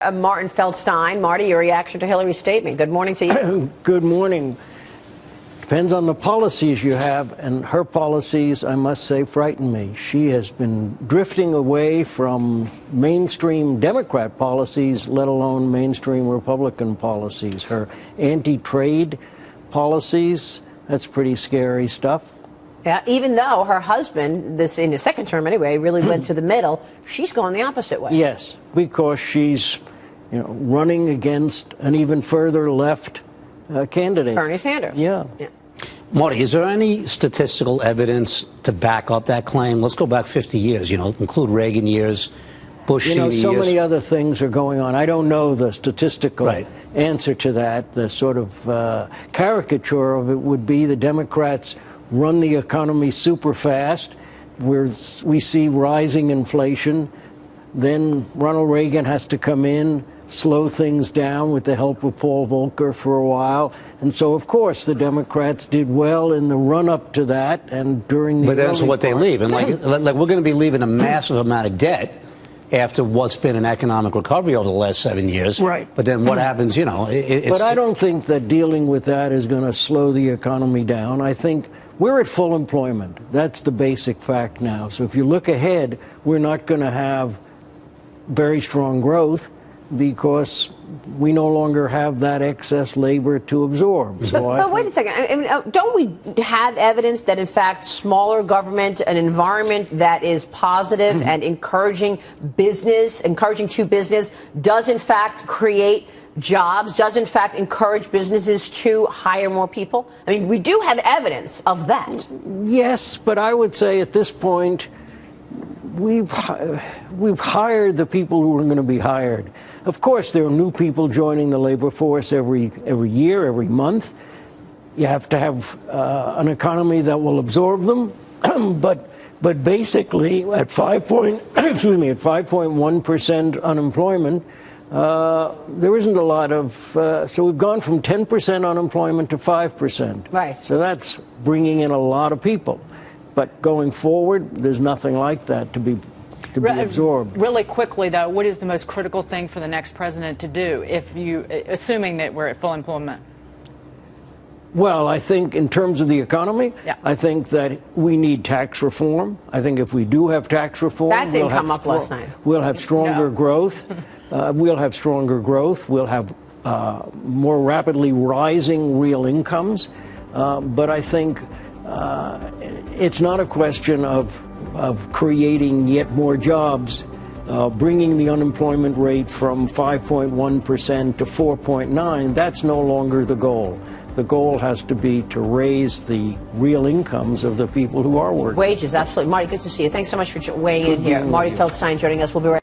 Martin Feldstein. Marty, your reaction to Hillary's statement. Good morning to you. Good morning. Depends on the policies you have, and her policies, I must say, frighten me. She has been drifting away from mainstream Democrat policies, let alone mainstream Republican policies. Her anti-trade policies, that's pretty scary stuff. Yeah, even though her husband, this in his second term anyway, really went to the middle, she's going the opposite way. Yes, because she's, running against an even further left candidate. Bernie Sanders. Yeah. Marty, is there any statistical evidence to back up that claim? Let's go back 50 years, include Reagan years, Bush senior years. So many other things are going on. I don't know the statistical answer to that. The sort of caricature of it would be the Democrats run the economy super fast, where we see rising inflation. Then Ronald Reagan has to come in, slow things down with the help of Paul Volcker for a while. And so, of course, the Democrats did well in the run-up to that and during the But that's what they leave. And like we're going to be leaving a massive amount of debt after what's been an economic recovery over the last 7 years. Right. But then what happens, But I don't think that dealing with that is going to slow the economy down. I think we're at full employment. That's the basic fact now. So if you look ahead, we're not going to have very strong growth because we no longer have that excess labor to absorb. So but wait a second. Don't we have evidence that, in fact, smaller government, an environment that is positive and encouraging to business, does, in fact, create jobs, does, in fact, encourage businesses to hire more people? I mean, we do have evidence of that. Yes, but I would say at this point, we've hired the people who are going to be hired. Of course, there are new people joining the labor force every year, every month. You have to have an economy that will absorb them. but basically, at 5.1% unemployment, there isn't a lot of. So we've gone from 10% unemployment to 5%. Right. So that's bringing in a lot of people. But going forward, there's nothing like that to be absorbed. Really quickly, though, what is the most critical thing for the next president to do, assuming that we're at full employment? Well, I think in terms of the economy, I think that we need tax reform. I think if we do have tax reform, that didn't come up last night. We'll have stronger growth. We'll have stronger growth. We'll have more rapidly rising real incomes. But I think it's not a question of creating yet more jobs, bringing the unemployment rate from 5.1% to 4.9%. That's no longer the goal. The goal has to be to raise the real incomes of the people who are working. Wages, absolutely. Marty, good to see you. Thanks so much for weighing in here. Marty Feldstein joining us. We'll be right back.